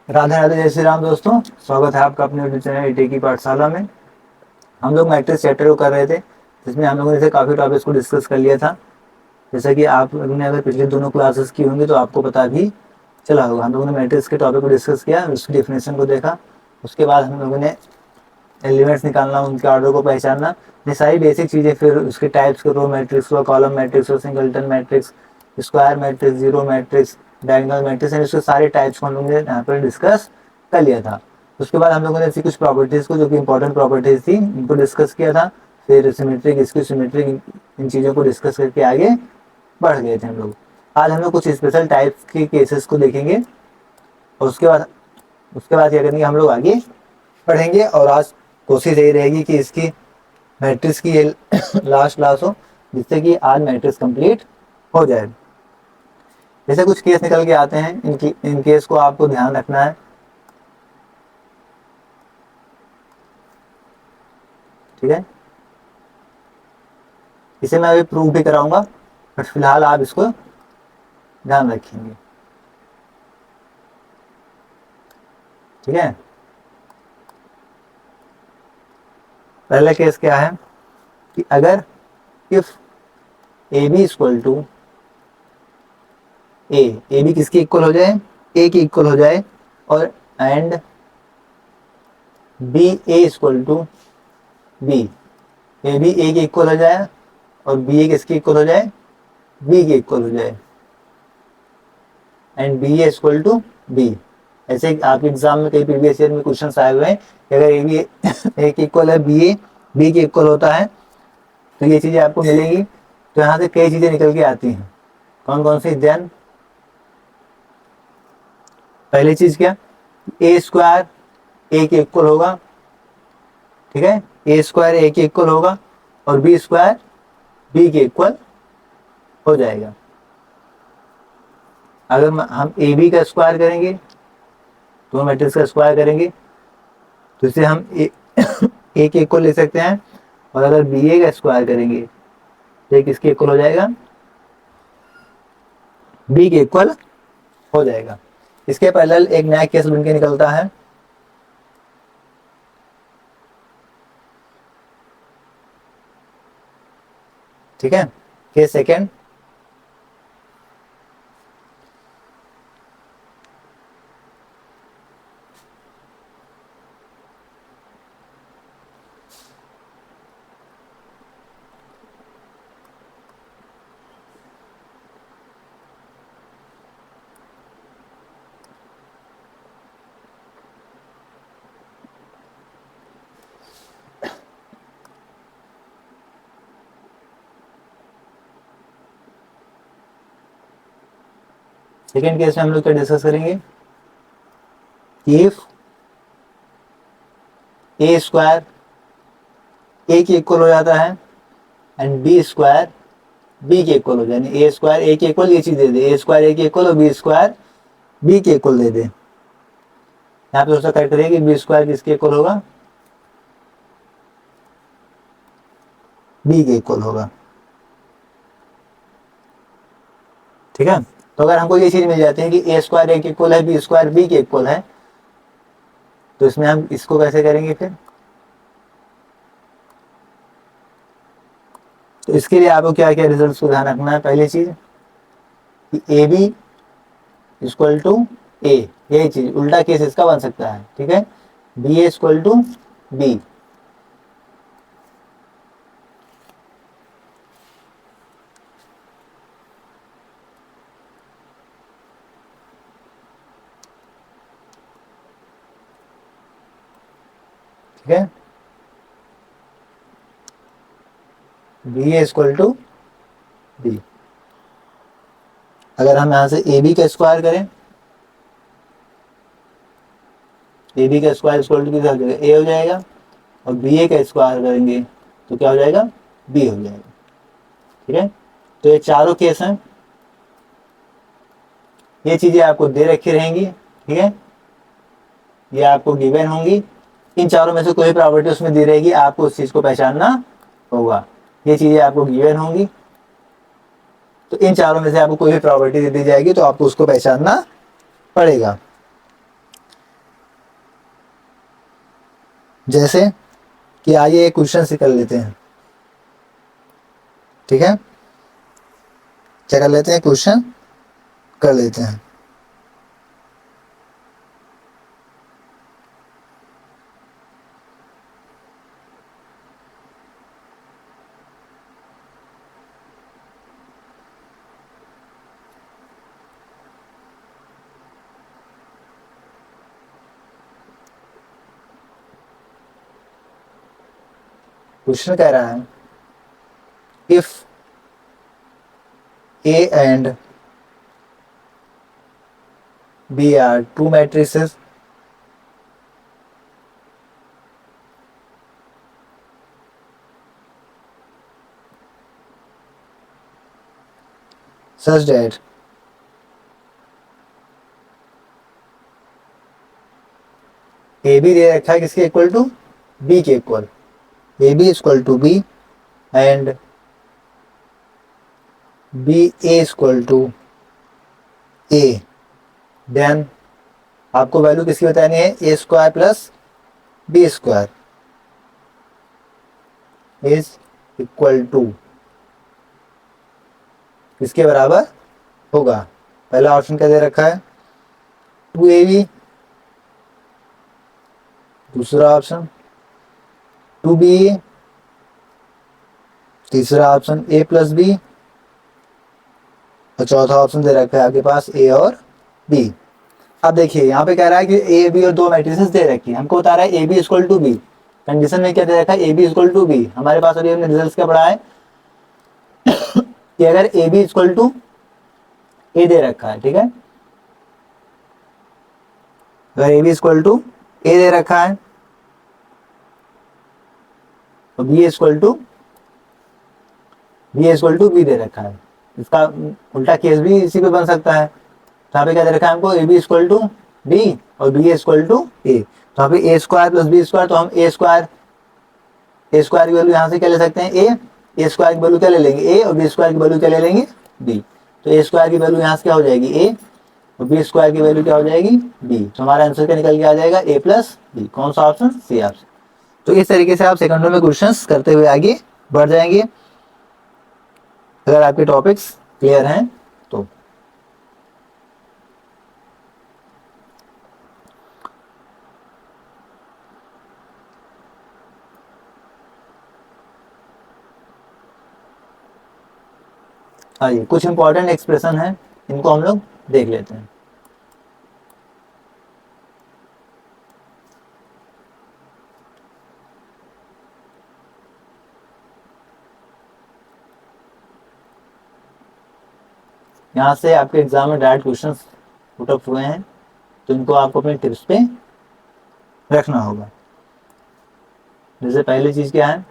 राधे राधे, जय श्री राम दोस्तों। स्वागत है आपका अपने यूट्यूब चैनल ईटे की पाठशाला में। हम लोग मैट्रिक्स चैप्टर को कर रहे थे, जिसमें हम लोगों ने से काफ़ी टॉपिक्स को डिस्कस कर लिया था। जैसा कि आप लोगों ने अगर पिछले दोनों क्लासेस की होंगी तो आपको पता भी चला होगा। हम लोगों ने मैट्रिक्स के टॉपिक को डिस्कस किया, उसकी डेफिनेशन को देखा। उसके बाद हम लोगों ने एलिमेंट्स निकालना, उनके ऑर्डर को पहचानना, ये सारी बेसिक चीज़ें, फिर उसके टाइप्स को, रो मैट्रिक्स हुआ, कॉलम मैट्रिक्स और singleton matrix, square matrix, zero matrix, diagonal matrix, and उसके सारे टाइप्स को हम लोगों ने यहाँ पर डिस्कस कर लिया था। उसके बाद हम लोगों ने ऐसी कुछ प्रॉपर्टीज़ को, जो कि इंपॉर्टेंट प्रॉपर्टीज़ थी, इनको डिस्कस किया था। फिर सिमेट्रिक, इसकी सिमेट्रिक, इन चीज़ों को डिस्कस करके आगे बढ़ गए थे हम लोग। आज हम लोग कुछ स्पेशल टाइप्स के केसेस को देखेंगे और उसके बाद क्या करेंगे, हम लोग आगे पढ़ेंगे। और आज कोशिश यही रहेगी कि इसकी मैट्रिक्स की ये लास्ट क्लास हो, जिससे कि आज मैट्रिक्स कंप्लीट हो जाए। जैसे कुछ केस निकल के आते हैं, इन केस को आपको ध्यान रखना है, ठीक है। इसे मैं अभी प्रूव भी कराऊंगा, बट फिलहाल आप इसको ध्यान रखेंगे, ठीक है। पहला केस क्या है कि अगर if A B equal to A B किसकी इक्वल हो जाए, ए की इक्वल हो जाए, और and B A equal to B, A B A की इक्वल हो जाए और बी ए किसकी इक्वल हो जाए, बी की इक्वल हो जाए, and B A equal to B. ऐसे आपके एग्जाम में कई प्रीवियस ईयर में क्वेश्चन आए हुए हैं कि अगर ए बी ए की इक्वल है, बी ए बी की इक्वल होता है, तो ये चीजें आपको मिलेंगी। तो यहाँ से कई चीजें निकल के आती हैं। कौन कौन सी? देन पहली चीज क्या, ए स्क्वायर ए के इक्वल होगा, ठीक है। ए स्क्वायर ए के इक्वल होगा और बी स्क्वायर बी के इक्वल हो जाएगा। अगर हम ए बी का स्क्वायर करेंगे, तो मैट्रिक्स का स्क्वायर करेंगे, तो इसे हम ए के इक्वल ले सकते हैं। और अगर बी ए का स्क्वायर करेंगे तो ये किसके इक्वल हो जाएगा, बी के इक्वल हो जाएगा। इसके पैरेलल एक नया केस बन के निकलता है, ठीक है। केस सेकेंड, सेकेंड केस में हम लोग क्या डिस्कस करेंगे, इफ ए स्क्वायर ए के इक्वल हो जाता है एंड बी स्क्वायर बी के इक्वल हो जाए, यानी ए स्क्वायर ए के इक्वल ये चीज दे दे, ए स्क्वायर ए के इक्वल और बी स्क्वायर बी के इक्वल दे दे। यहाँ पे उसका करेक्ट रहेगा कि बी स्क्वायर किसके इक्वल होगा, बी के इक्वल होगा, ठीक है। तो अगर हमको ये चीज मिल जाती है कि ए स्क्वायर ए के इक्वल है, बी स्क्वायर बी के इक्वल है, तो इसमें हम इसको कैसे करेंगे फिर? तो इसके लिए आपको क्या क्या रिजल्ट को ध्यान रखना है। पहली चीज कि ए बी इक्वल टू ए, यही चीज उल्टा केस इसका बन सकता है, ठीक है। B A equal to B, ठीक है। B A equal to B. अगर हम यहां से ए बी का स्क्वायर करें, ए बी का स्क्वायर इक्वल टू कितना हो जाएगा, ए हो जाएगा, और बी ए का स्क्वायर करेंगे तो क्या हो जाएगा, बी हो जाएगा, ठीक है। तो ये चारों केस हैं, ये चीजें आपको दे रखी रहेंगी, ठीक है। ये आपको गिवन होंगी। इन चारों में से कोई प्रॉपर्टी उसमें दी रहेगी, आपको उस चीज को पहचानना होगा। ये चीजें आपको गिवन होंगी, तो इन चारों में से आपको कोई भी प्रॉपर्टी दी जाएगी तो आपको उसको पहचानना पड़ेगा। जैसे कि आइए एक क्वेश्चन से कर लेते हैं, ठीक है, क्या कर लेते हैं, क्वेश्चन कर लेते हैं। क्वेश्चन कह रहा है if A and B are two matrices such that A B दे रखा है किसके इक्वल टू, बी के equal, A B equal to B and B A equal to A, then आपको वैल्यू किसकी बतानी है, A square plus B square is equal to किसके बराबर होगा। पहला ऑप्शन क्या दे रखा है, टू ए बी, दूसरा ऑप्शन टू बी ए, तीसरा ऑप्शन ए प्लस बी, और चौथा ऑप्शन दे रखा है आपके पास ए और बी। अब देखिए यहाँ पे कह रहा है कि ए बी और दो मैट्रिसेस दे रखी है, हमको बता रहा है A B equal to B, condition में क्या दे रखा है, A B equal to B. हमारे पास अभी हमने रिजल्ट क्या पढ़ा है कि अगर ए बी इक्वल टू ए दे रखा है, ठीक है, अगर ए बी इक्वल टू ए दे रखा है तो बी इक्वल टू बी दे रखा है। इसका उल्टा केस भी इसी पे बन सकता है। तो यहाँ पे क्या दे रखा है हमको, A B equal to B और बी इक्वल टू ए, तो यहाँ पे A square plus B square, तो हम ए स्क्वायर की वैल्यू यहाँ से क्या ले सकते हैं, ए स्क्वायर की वैल्यू क्या ले लेंगे, ए, और बी स्क्वायर की वैल्यू क्या ले लेंगे, बी। तो ए स्क्वायर की वैल्यू यहाँ से क्या हो जाएगी, ए, और बी स्क्वायर की वैल्यू क्या हो जाएगी, बी। तो हमारा आंसर क्या निकल के आ जाएगा, ए प्लस बी। कौन सा ऑप्शन, सी ऑप्शन। तो इस तरीके से आप सेकंडों में क्वेश्चंस करते हुए आगे बढ़ जाएंगे, अगर आपके टॉपिक्स क्लियर हैं तो। आइए कुछ इंपॉर्टेंट एक्सप्रेशन है, इनको हम लोग देख लेते हैं। यहाँ से आपके एग्जाम में डायरेक्ट क्वेश्चन पुट अप हुए हैं, तो इनको आपको अपने टिप्स पे रखना होगा। जैसे पहली चीज क्या है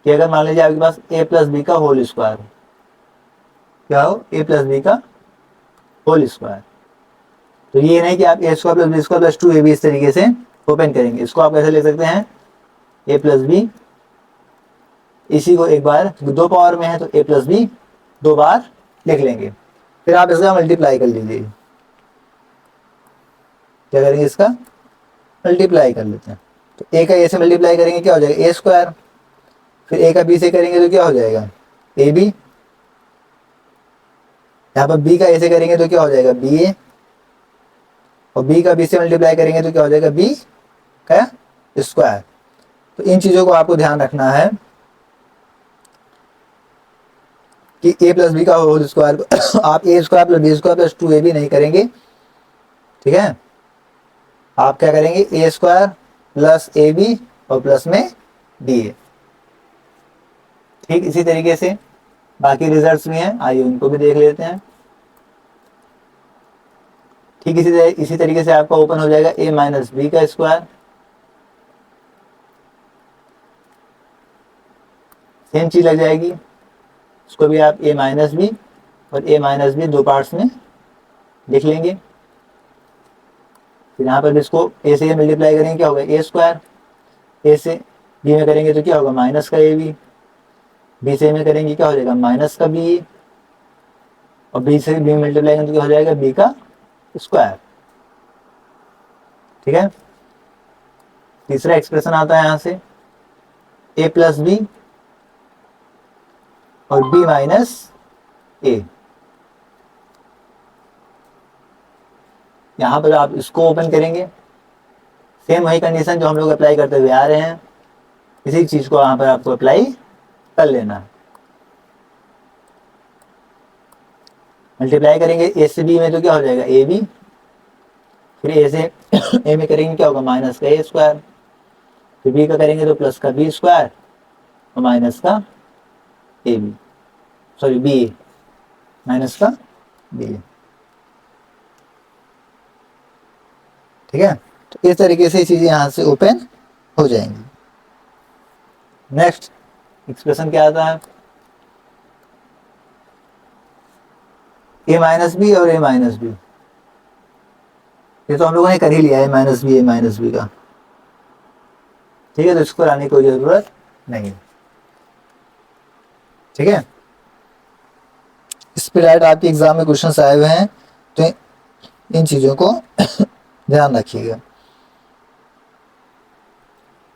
कि अगर मान लीजिए आपके पास ए प्लस बी का होल स्क्वायर, क्या हो, ए प्लस बी का होल स्क्वायर, तो ये नहीं कि आप A square plus B square plus two A B इस तरीके से ओपन करेंगे। इसको आप कैसे ले सकते हैं, ए प्लस बी, इसी को एक बार दो पावर में है तो ए प्लस बी दो बार लिख लेंगे, फिर आप इसका मल्टीप्लाई कर लीजिए। क्या करेंगे, इसका मल्टीप्लाई कर लेते हैं। तो ए का ए से मल्टीप्लाई करेंगे क्या हो जाएगा, ए स्क्वायर, फिर ए का बी से करेंगे तो क्या हो जाएगा, ए बी, यहाँ पर बी का ए से करेंगे तो क्या हो जाएगा, बी ए, और बी का बी से मल्टीप्लाई करेंगे तो क्या हो जाएगा, बी का स्क्वायर। तो इन चीजों को आपको ध्यान रखना है कि ए प्लस बी का होल स्क्वायर आप A square plus B square plus two A B नहीं करेंगे, ठीक है, आप क्या करेंगे, A square plus A B और प्लस में बी ए। ठीक इसी तरीके से बाकी रिजल्ट्स भी हैं, आइए उनको भी देख लेते हैं। ठीक इसी तरीके से आपका ओपन हो जाएगा ए माइनस बी का स्क्वायर, सेम चीज लग जाएगी, इसको भी आप ए माइनस बी और ए माइनस बी दो पार्ट्स में लिख लेंगे। फिर यहाँ पर भी इसको ए से मल्टीप्लाई करेंगे क्या होगा, ए स्क्वायर, ए से बी में करेंगे तो क्या होगा, माइनस का ए बी से में करेंगे क्या हो जाएगा, माइनस का बी, और बी से बी में मल्टीप्लाई करेंगे तो क्या हो जाएगा, बी का स्क्वायर। ठीक है, तीसरा एक्सप्रेशन आता है यहाँ से a प्लस बी और b माइनस ए। यहाँ पर आप इसको ओपन करेंगे, सेम वही कंडीशन जो हम लोग अप्लाई करते हुए आ रहे हैं, इसी चीज को यहाँ पर आपको अप्लाई कर लेना है। मल्टीप्लाई करेंगे ए से बी में तो क्या हो जाएगा ए बी, फिर ए से ए में करेंगे क्या होगा माइनस का ए स्क्वायर, फिर बी का करेंगे तो प्लस का बी स्क्वायर और माइनस का A B, sorry B A, minus का बी ए। ठीक है, तो इस तरीके से चीजें यहां से ओपन हो जाएंगी। नेक्स्ट एक्सप्रेशन क्या आता है, ए माइनस बी और ए माइनस बी, ये तो हम लोगों ने कर ही लिया है ए माइनस बी का। ठीक है, तो इसको लाने की कोई जरूरत नहीं है। ठीक है, इस पे डायरेक्ट आपके एग्जाम में क्वेश्चन आए हुए हैं, तो इन चीजों को ध्यान रखिएगा।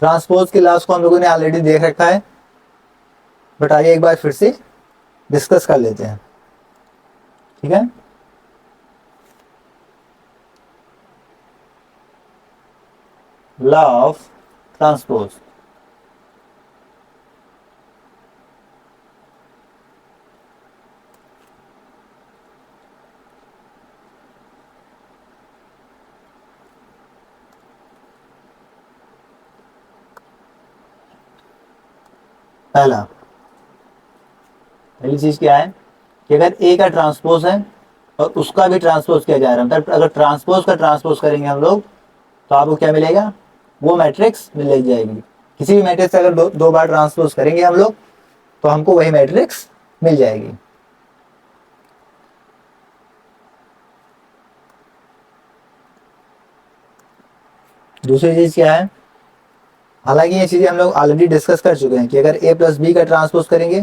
ट्रांसपोज के लॉस को हम लोगों ने ऑलरेडी देख रखा है, बट आइए एक बार फिर से डिस्कस कर लेते हैं। ठीक है, लॉ ऑफ ट्रांसपोज। पहली चीज क्या है कि अगर ए का ट्रांसपोज है और उसका भी ट्रांसपोज किया जा रहा है, मतलब अगर ट्रांसपोज का ट्रांसपोज करेंगे हम लोग तो आपको क्या मिलेगा, वो मैट्रिक्स मिल जाएगी। किसी भी मैट्रिक्स अगर दो बार ट्रांसपोज करेंगे हम लोग तो हमको वही मैट्रिक्स मिल जाएगी। दूसरी चीज क्या है, हालांकि ये चीजें हम लोग ऑलरेडी डिस्कस कर चुके हैं कि अगर ए प्लस बी का ट्रांसपोज करेंगे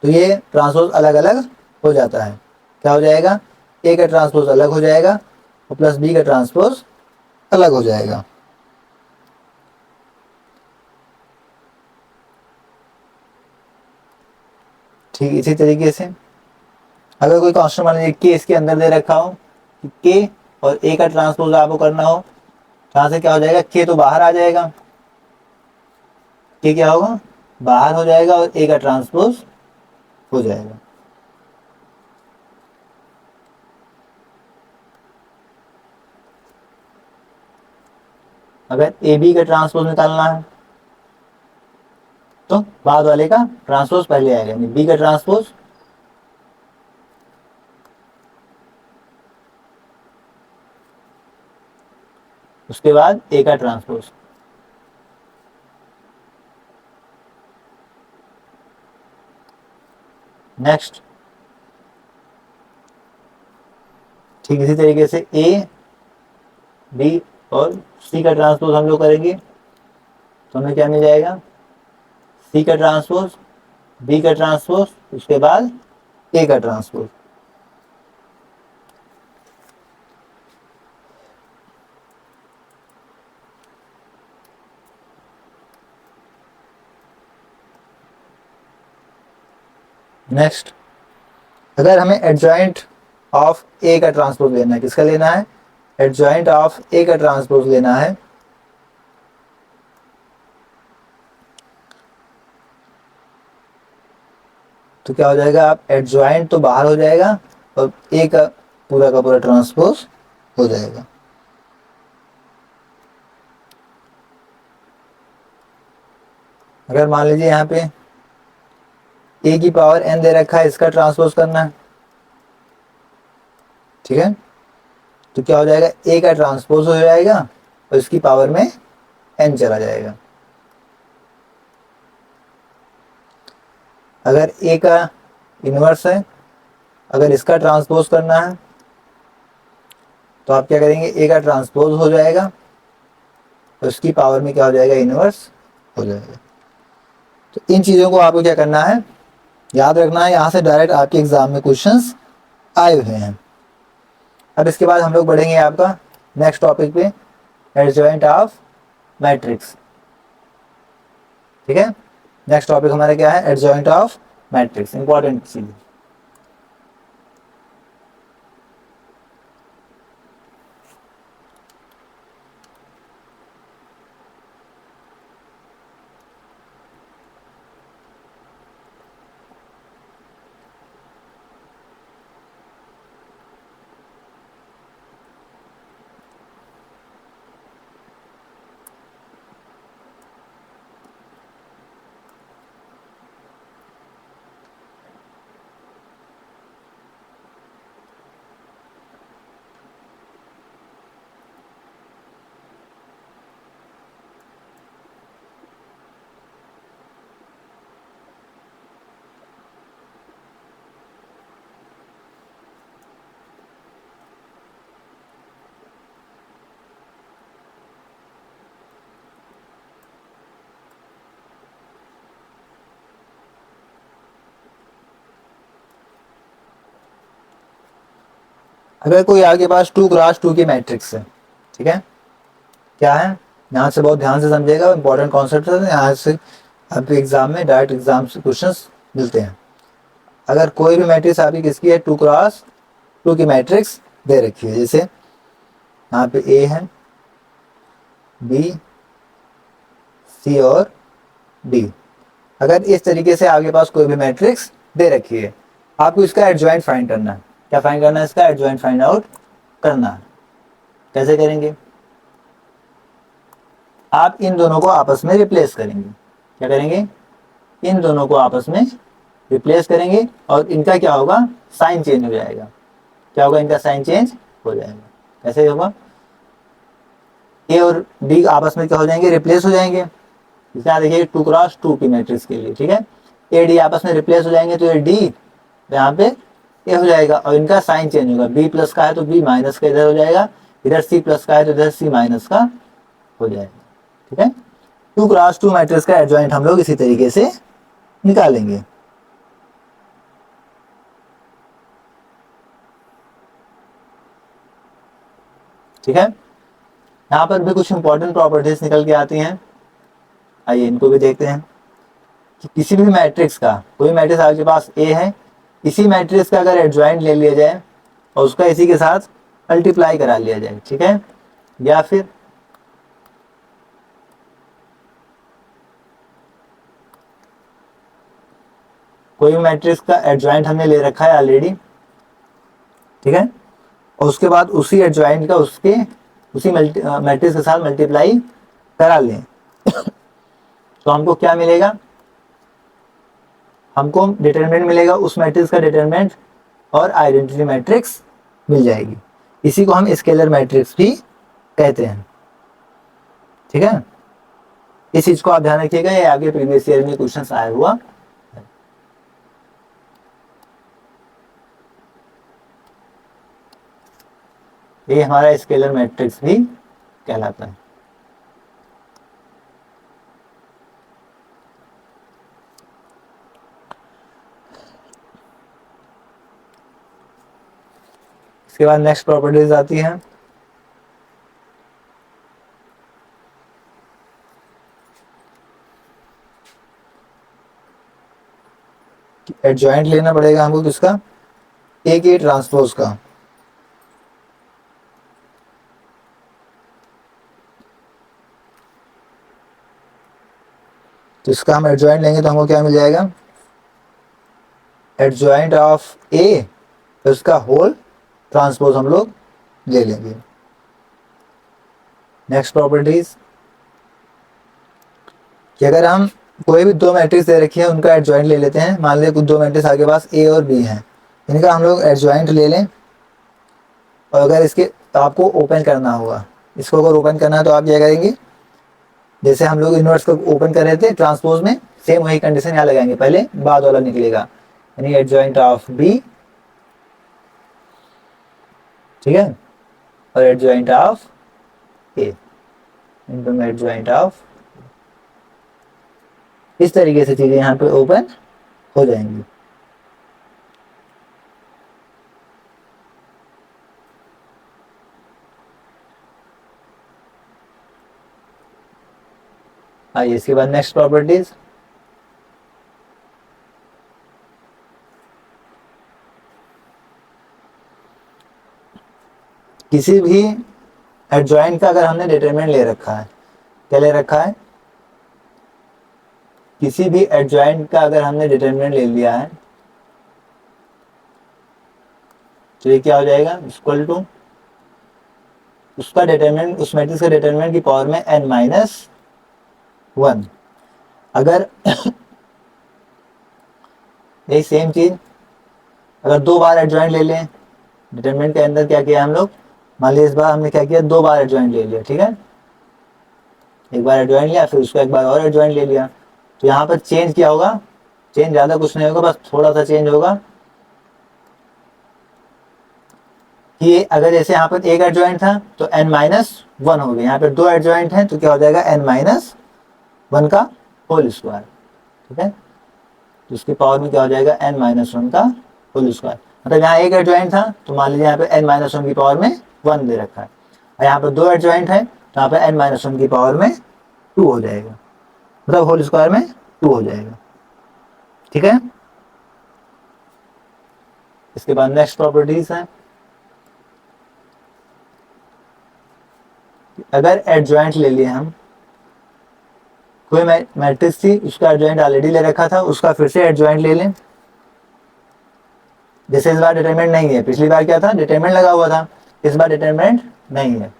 तो ये ट्रांसपोज अलग अलग हो जाता है। क्या हो जाएगा, ए का ट्रांसपोज अलग हो जाएगा और प्लस बी का ट्रांसपोज अलग हो जाएगा। ठीक इसी तरीके से अगर कोई क्वेश्चन मान लीजिए के इसके अंदर दे रखा हो कि के और ए का ट्रांसपोज आपको करना हो, यहाँ से क्या हो जाएगा, के तो बाहर आ जाएगा, के क्या होगा बाहर हो जाएगा और ए का ट्रांसपोज हो जाएगा। अगर ए बी का ट्रांसपोज निकालना है तो बाद वाले का ट्रांसपोज पहले आएगा, यानी बी का ट्रांसपोज उसके बाद ए का ट्रांसपोज। नेक्स्ट ठीक इसी तरीके से ए बी और सी का ट्रांसपोज हम लोग करेंगे तो हमें क्या मिल जाएगा, सी का ट्रांसपोज, बी का ट्रांसपोज, उसके बाद ए का ट्रांसपोज। नेक्स्ट अगर हमें एडजॉइंट ऑफ ए का ट्रांसपोज लेना है, किसका लेना है, एडजॉइंट ऑफ ए का ट्रांसपोज लेना है, तो क्या हो जाएगा, आप एडजॉइंट तो बाहर हो जाएगा और ए का पूरा ट्रांसपोज हो जाएगा। अगर मान लीजिए यहाँ पे ए की पावर एन दे रखा है, इसका ट्रांसपोज करना है, ठीक है, तो क्या हो जाएगा, ए का ट्रांसपोज हो जाएगा और इसकी पावर में एन चला जाएगा। अगर ए का इनवर्स है, अगर इसका ट्रांसपोज करना है तो आप क्या करेंगे, ए का ट्रांसपोज हो जाएगा और इसकी पावर में क्या हो जाएगा, इनवर्स हो जाएगा। तो इन चीजों को आपको क्या करना है, याद रखना है, यहां से डायरेक्ट आपके एग्जाम में क्वेश्चंस आए हुए हैं। अब इसके बाद हम लोग बढ़ेंगे आपका नेक्स्ट टॉपिक पे, एडजॉइंट ऑफ मैट्रिक्स। ठीक है, नेक्स्ट टॉपिक हमारा क्या है, एडजॉइंट ऑफ मैट्रिक्स, इंपॉर्टेंट चीज। अगर कोई आपके पास 2x2 की मैट्रिक्स है, ठीक है, क्या है, यहाँ से बहुत ध्यान से समझेगा, इंपॉर्टेंट कॉन्सेप्ट है, यहाँ से आपके एग्जाम में डायरेक्ट एग्जाम से क्वेश्चंस मिलते हैं। अगर कोई भी मैट्रिक्स आपकी किसकी है, 2x2 की मैट्रिक्स दे रखी है, जैसे यहाँ पे ए है, बी, सी और डी। अगर इस तरीके से आपके पास कोई भी मैट्रिक्स दे रखी है, आपको इसका एडजॉइंट फाइंड करना है। क्या फाइंड करना है, इसका एडजॉइंट फाइंड आउट करना है। कैसे करेंगे, आप इन दोनों को आपस में रिप्लेस करेंगे। क्या करेंगे, इन दोनों को आपस में रिप्लेस करेंगे और इनका क्या होगा, साइन चेंज हो जाएगा। क्या होगा, इनका साइन चेंज हो जाएगा। कैसे होगा, ए और डी आपस में क्या हो जाएंगे, रिप्लेस हो जाएंगे। यहाँ देखिए 2x2 की मैट्रिक्स के लिए, ठीक है, ए डी आपस में रिप्लेस हो जाएंगे, तो ये डी यहाँ पे ए हो जाएगा और इनका साइन चेंज होगा। बी प्लस का है तो बी माइनस का इधर हो जाएगा, इधर सी प्लस का है तो इधर सी माइनस का हो जाएगा। ठीक है, 2x2 मैट्रिक्स का एडजॉइंट हम लोग इसी तरीके से निकालेंगे। ठीक है, यहाँ पर भी कुछ इंपॉर्टेंट प्रॉपर्टीज निकल के आती हैं, आइए इनको भी देखते हैं। कि किसी भी मैट्रिक्स का, कोई मैट्रिक्स आपके पास ए है, इसी मैट्रिक्स का अगर एडजॉइंट ले लिया जाए और उसका इसी के साथ मल्टीप्लाई करा लिया जाए, ठीक है, या फिर कोई भी मैट्रिक्स का एडजॉइंट हमने ले रखा है ऑलरेडी, ठीक है, और उसके बाद उसी एडजॉइंट का उसके उसी मैट्रिक्स के साथ मल्टीप्लाई करा लें, तो हमको क्या मिलेगा, हमको डिटरमिनेंट मिलेगा, उस मैट्रिक्स का डिटरमिनेंट और आइडेंटिटी मैट्रिक्स मिल जाएगी। इसी को हम स्केलर मैट्रिक्स भी कहते हैं। ठीक है, इस चीज को आप ध्यान रखिएगा, ये आगे प्रीवियस ईयर में क्वेश्चन आया हुआ। ये हमारा स्केलर मैट्रिक्स भी कहलाता है। इसके बाद नेक्स्ट प्रॉपर्टीज आती है, एडजॉइंट लेना पड़ेगा हमको किसका, ए के ट्रांसपोज का। तो इसका हम एडजॉइंट लेंगे तो हमको क्या मिल जाएगा, एडजॉइंट ऑफ ए, उसका होल ट्रांसपोज हम लोग ले लेंगे। नेक्स्ट प्रॉपर्टीज, कि अगर हम कोई भी दो मैट्रिक्स दे रखी है उनका एडजॉइंट ले लेते हैं, मान लें कुछ दो मैट्रिक्स आपके पास ए और बी हैं, इनका हम लोग एडजॉइंट ले लें, और अगर इसके आपको ओपन करना होगा, इसको अगर ओपन करना है तो आप क्या करेंगे, जैसे हम लोग इनवर्स को ओपन कर रहे थे ट्रांसपोज में, सेम वही कंडीशन यहाँ लगाएंगे, पहले बाद वाला निकलेगा, यानी एडजॉइंट ऑफ बी, ठीक है, और adjoint of A, adjoint of, इस तरीके से चीजें यहाँ पे ओपन हो जाएंगी। आइए इसके बाद नेक्स्ट प्रॉपर्टीज। किसी भी एडजॉइंट का अगर हमने डिटरमिनेंट ले रखा है, क्या ले रखा है, किसी भी एडजॉइंट का अगर हमने डिटरमिनेंट ले लिया है तो ये क्या हो जाएगा, इक्वल टू उसका डिटरमिनेंट, उस मैट्रिक्स का डिटरमिनेंट की पावर में n माइनस 1। अगर यही सेम चीज अगर दो बार एडजॉइंट ले लें, डिटरमिनेंट के अंदर क्या किया हम लोग, मान लीजिए इस बार हमने क्या किया, दो बार एडजॉइंट ले लिया, ठीक है, एक बार एडजॉइंट लिया फिर उसको एक बार और एडजॉइंट ले लिया, तो यहाँ पर चेंज क्या होगा, चेंज ज़्यादा कुछ नहीं होगा, बस थोड़ा सा चेंज होगा कि अगर जैसे यहाँ पर एक एडजॉइंट था तो n माइनस 1 हो गया, यहाँ पर दो एडजॉइंट हैं तो क्या हो जाएगा n माइनस 1 का होल स्क्वायर, ठीक है, तो उसकी पावर में क्या हो जाएगा n माइनस 1 का होल स्क्वायर। मतलब यहाँ एक एडजॉइंट था तो मान लीजिए यहाँ पे n माइनस 1 की पावर में 1 दे रखा है, और यहाँ पर दो एडजॉइंट है तो यहाँ पे n माइनस 1 की पावर में 2 हो जाएगा, मतलब होल स्क्वायर में 2 हो जाएगा, ठीक है। इसके बाद नेक्स्ट प्रॉपर्टीज है, अगर एडजॉइंट ले लिए हम, कोई मैट्रिक्स थी उसका एडजॉइंट ऑलरेडी ले रखा था, उसका फिर से एडजॉइंट ले लें, जैसे इस बार डिटरमिनेंट नहीं है, पिछली बार क्या था डिटरमिनेंट लगा हुआ था, इस बार डिटरमिनेंट नहीं है,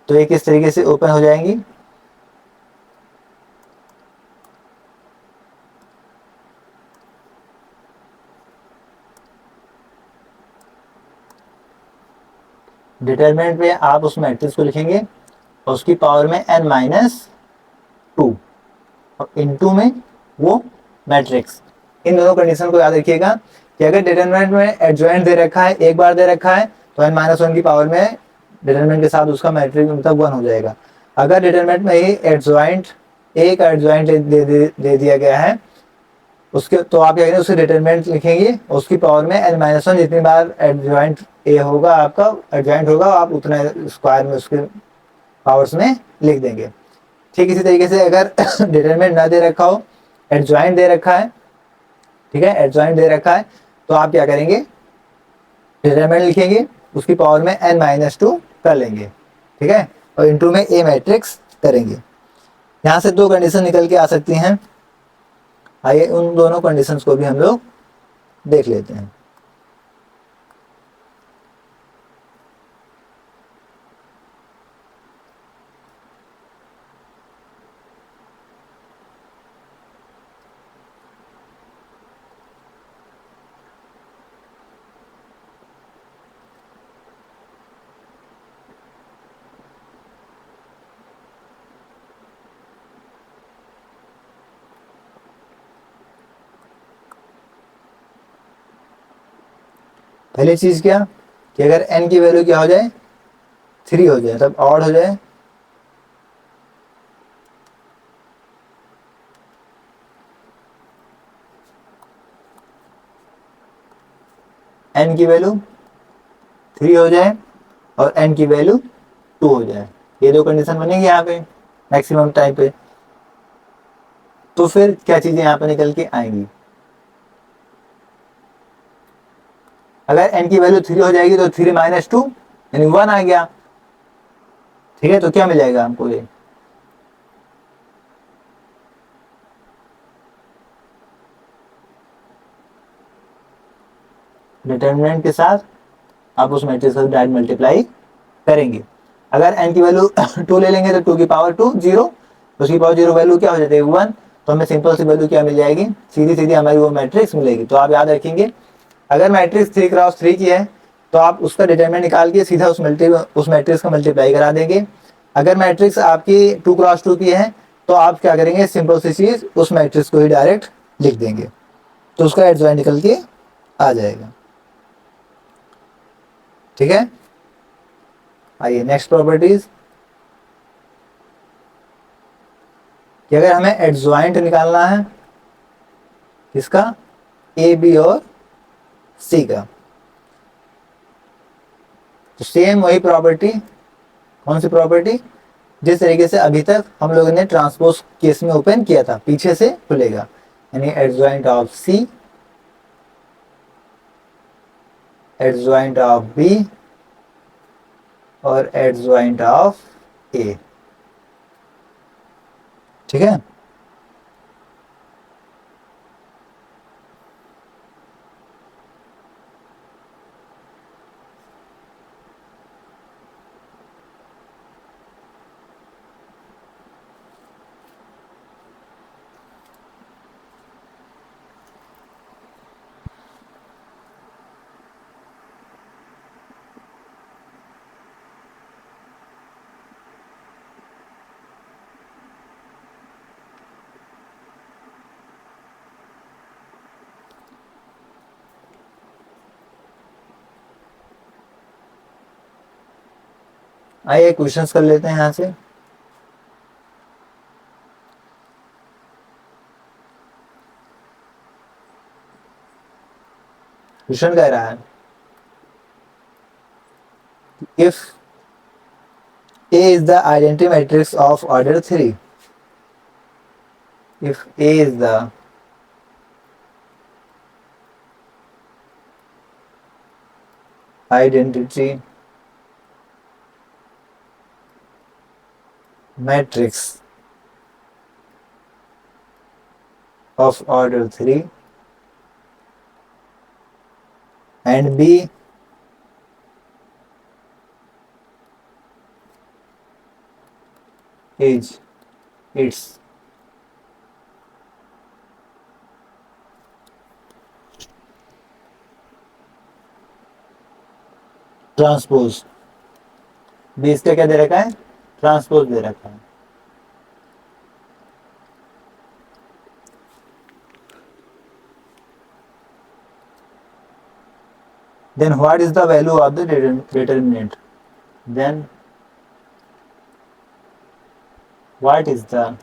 तो ये किस तरीके से ओपन हो जाएंगी, डिटरमिनेंट पे आप उस मैट्रिक्स को लिखेंगे और उसकी पावर में n माइनस 2 और इनटू में वो मैट्रिक्स। इन दोनों कंडीशन को याद रखिएगा कि अगर डिटरमिनेंट में एडजॉइंट दे रखा है, एक बार दे रखा है तो n माइनस 1 की पावर में डिटरमिनेंट के साथ उसका मैट्रिक्स मतलब 1 हो जाएगा। अगर डिटरमिनेंट में ही एडजॉइंट, एक एडजॉइंट दे दिया गया है उसके, तो आप क्या करेंगे, उसके डिटरमिनेंट लिखेंगे, उसकी पावर में n माइनस 1 जितनी बार एडजॉइंट ए होगा आपका एडजॉइंट होगा आप उतना स्क्वायर में उसके पावर्स में लिख देंगे। ठीक इसी तरीके से अगर डिटरमिनेंट ना दे रखा हो, एडजॉइंट दे रखा है, ठीक है, एडजॉइंट दे रखा है तो आप क्या करेंगे, डिटरमिनेंट लिखेंगे, उसकी पावर में n माइनस 2 कर लेंगे, ठीक है, और इनटू में ए मैट्रिक्स करेंगे। यहाँ से दो कंडीशन निकल के आ सकती हैं, आइए उन दोनों कंडीशंस को भी हम लोग देख लेते हैं। पहली चीज क्या कि अगर n की वैल्यू क्या हो जाए 3 हो जाए तब ऑड हो जाए, n की वैल्यू 3 हो जाए और n की वैल्यू 2 हो जाए, ये दो कंडीशन बनेगी यहाँ पे मैक्सिमम टाइम पे। तो फिर क्या चीजें यहाँ पे निकल के आएंगी, अगर n की वैल्यू 3 हो जाएगी तो 3 माइनस 2 यानी 1 आ गया, ठीक है, तो क्या मिल जाएगा हमको, ये डिटरमिनेंट के साथ आप उस मैट्रिक्स का डायरेक्ट मल्टीप्लाई करेंगे। अगर n की वैल्यू 2 ले लेंगे तो 2 की पावर 2 0, उसकी पावर 0 वैल्यू क्या हो जाती है 1, तो हमें सिंपल सी वैल्यू क्या मिल जाएगी, सीधी सीधी हमारी वो मैट्रिक्स मिलेगी। तो आप याद रखेंगे अगर मैट्रिक्स 3 क्रॉस 3 की है तो आप उसका डिटरमिनेंट निकाल के सीधा उस मैट्रिक्स का मल्टीप्लाई करा देंगे। अगर मैट्रिक्स आपकी 2 क्रॉस 2 की है तो आप क्या करेंगे, सिंपल सी चीज उस मैट्रिक्स को ही डायरेक्ट लिख देंगे, तो उसका एडजॉइंट निकल के आ जाएगा, ठीक है। आइए नेक्स्ट प्रॉपर्टीज, कि अगर हमें एडजॉइंट निकालना है किसका, ए बी और सी का, तो सेम वही प्रॉपर्टी, कौन सी प्रॉपर्टी, जिस तरीके से अभी तक हम लोगों ने ट्रांसपोज केस में ओपन किया था, पीछे से खुलेगा, यानी adjoint of C, adjoint of B और एडजॉइंट ऑफ ए। ठीक है। आइए क्वेश्चंस कर लेते हैं यहां से। क्वेश्चन कह रहा है if A is the identity matrix of order 3, if A is the identity matrix of order 3 and B is its transpose, B इसका क्या दे रखा है, ट्रांसपोज दे रखा है। Then what is the value of the determinant? Then what is the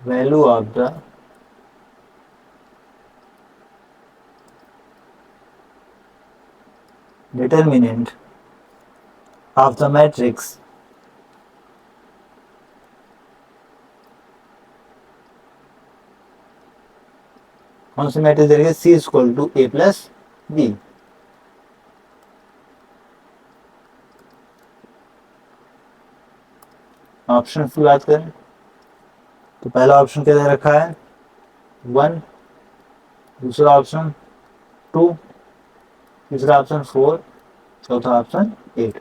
value of the determinant of the matrix कौन सी matrix दे रही है, C equal to A plus B. Option की बात करें तो पहला ऑप्शन क्या दे रखा है 1, दूसरा ऑप्शन 2, तीसरा ऑप्शन 4, चौथा ऑप्शन 8।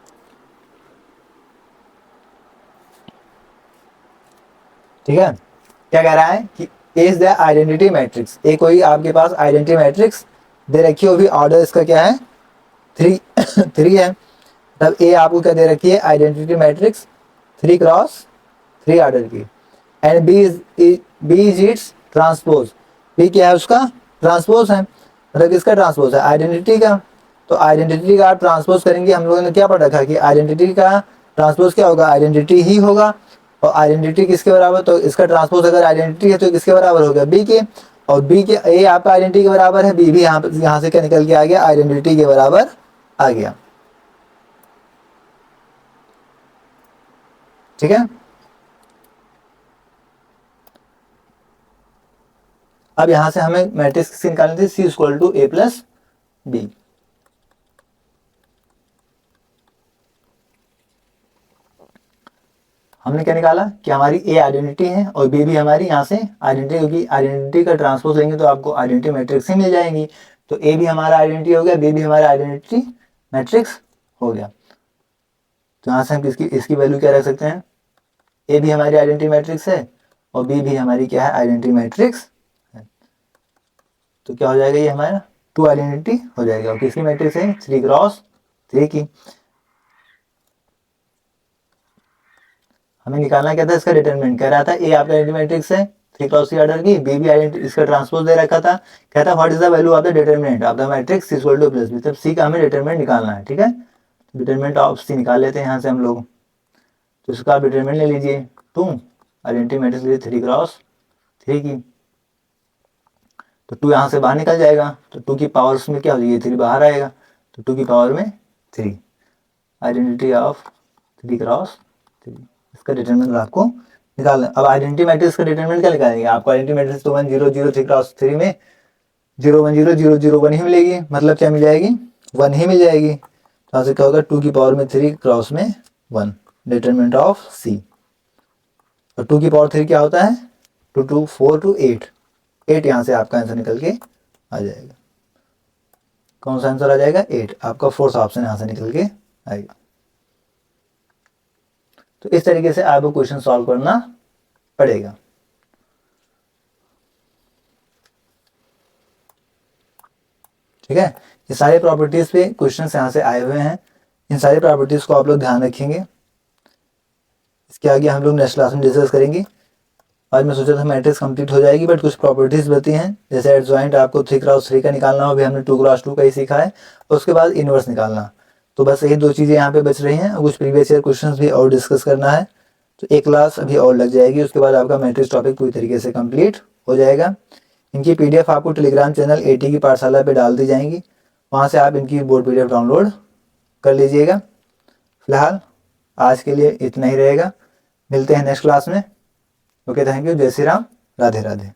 ठीक है। क्या कह रहा है कि ए इज द आइडेंटिटी मैट्रिक्स, ए कोई आपके पास आइडेंटिटी मैट्रिक्स दे रखी हो, भी ऑर्डर इसका क्या है 3 3 है, तब ए आपको क्या दे रखी है आइडेंटिटी मैट्रिक्स 3 क्रॉस 3 ऑर्डर की, and B is its transpose, B क्या है उसका ट्रांसपोज है, मतलब किसका ट्रांसपोज है आइडेंटिटी का। तो आइडेंटिटी का आप ट्रांसपोज करेंगे, हम लोगों ने क्या पढ़ रखा कि आइडेंटिटी का ट्रांसपोज क्या होगा, आइडेंटिटी ही होगा, और आइडेंटिटी किसके बराबर, तो इसका ट्रांसपोज अगर आइडेंटिटी है तो किसके बराबर होगा बी के, और बी के ए आपका आइडेंटिटी के बराबर है, बी भी यहाँ से क्या निकल के आ गया आइडेंटिटी के बराबर आ गया। ठीक है। अब यहां से हमें मैट्रिक्स किसकी निकालनी थी, C equal to A plus B. हमने क्या निकाला कि हमारी ए आइडेंटिटी है और बी भी हमारी यहाँ से आइडेंटिटी, क्योंकि आइडेंटिटी का ट्रांसपोज लेंगे तो आपको आइडेंटिटी मैट्रिक्स ही मिल जाएंगी। तो ए भी हमारा आइडेंटिटी हो गया, बी भी हमारा आइडेंटिटी मैट्रिक्स हो गया। तो यहाँ से हम इसकी वैल्यू क्या रख सकते हैं, ए भी हमारी आइडेंटिटी मैट्रिक्स है और बी भी हमारी क्या है आइडेंटिटी मैट्रिक्स है। तो क्या हो जाएगा, ये हमारा 2 आइडेंटिटी हो जाएगा, और किसकी मैट्रिक्स है 3 क्रॉस 3 की। हमें निकालना क्या था, इसका डिटरमिनेंट कह रहा था ए आपका आइडेंटिटी मैट्रिक्स है 3 क्रॉस 3 ऑर्डर की, बी भी आइडेंटिटी इसका ट्रांसपोज दे रखा था, कहता what is the value of the determinant of the matrix C equal to plus B, तब सी का हमें डिटरमिनेंट निकालना है। ठीक है। डिटरमिनेंट ऑफ सी निकाल लेते हैं यहाँ से हम लोग, तो इसका आप डिटरमिनेंट ले लीजिए 2, आइडेंटिटी मैट्रिक्स लीजिए 3 क्रॉस 3 की, तो 2 यहाँ से बाहर निकल जाएगा, तो 2 की पावर्स में क्या हो जाएगी, 3 बाहर आएगा, तो 2 की पावर में 3, आइडेंटिटी ऑफ 3 क्रॉस 3, इसका डिटरमिनेंट आपको निकालना। अब आइडेंटिटी मैट्रिक्स का डिटरमिनेंट क्या निकालेंगे, आपको आइडेंटिटी मैट्रिक्स तो 1 0 0 3 क्रॉस 3 में 0 1 0 0 0 1 ही मिलेगी, मतलब क्या मिल जाएगी, 1 ही मिल जाएगी। तो यहाँ से क्या होगा, 2 की पावर में 3 क्रॉस में 1, डिटरमिनेंट ऑफ सी। और 2 की पावर 3 क्या होता है, 2 2 4 2 8, 8 यहाँ से आपका आंसर निकल के आ जाएगा। कौन सा आंसर आ जाएगा, 8, आपका फोर्थ ऑप्शन यहाँ से निकल के आएगा। तो इस तरीके से आपको क्वेश्चन सॉल्व करना पड़ेगा। ठीक है, ये सारे प्रॉपर्टीज पे क्वेश्चंस यहाँ से आए हुए हैं, इन सारी प्रॉपर्टीज को आप लोग ध्यान रखेंगे। इसके आगे हम लोग नेक्स्ट क्लास में डिस्कस करेंगे। आज मैं सोचा था मैट्रिक्स कंप्लीट हो जाएगी, बट कुछ प्रॉपर्टीज बची हैं, जैसे एडजॉइंट आपको 3 क्रॉस 3 का निकालना हो, अभी हमने 2 क्रॉस 2 का ही सीखा है, और उसके बाद इनवर्स निकालना। तो बस यही 2 चीज़ें यहाँ पे बच रही हैं, कुछ प्रीवियस ईयर क्वेश्चंस भी और डिस्कस करना है। तो एक क्लास अभी और लग जाएगी, उसके बाद आपका मैट्रिक्स टॉपिक पूरी तरीके से कंप्लीट हो जाएगा। इनकी PDF आपको टेलीग्राम चैनल AT की पाठशाला पे डाल दी जाएंगी, वहाँ से आप इनकी बोर्ड PDF डाउनलोड कर लीजिएगा। फिलहाल आज के लिए इतना ही रहेगा, मिलते हैं नेक्स्ट क्लास में। ओके, थैंक यू, जय श्री राम, राधे राधे।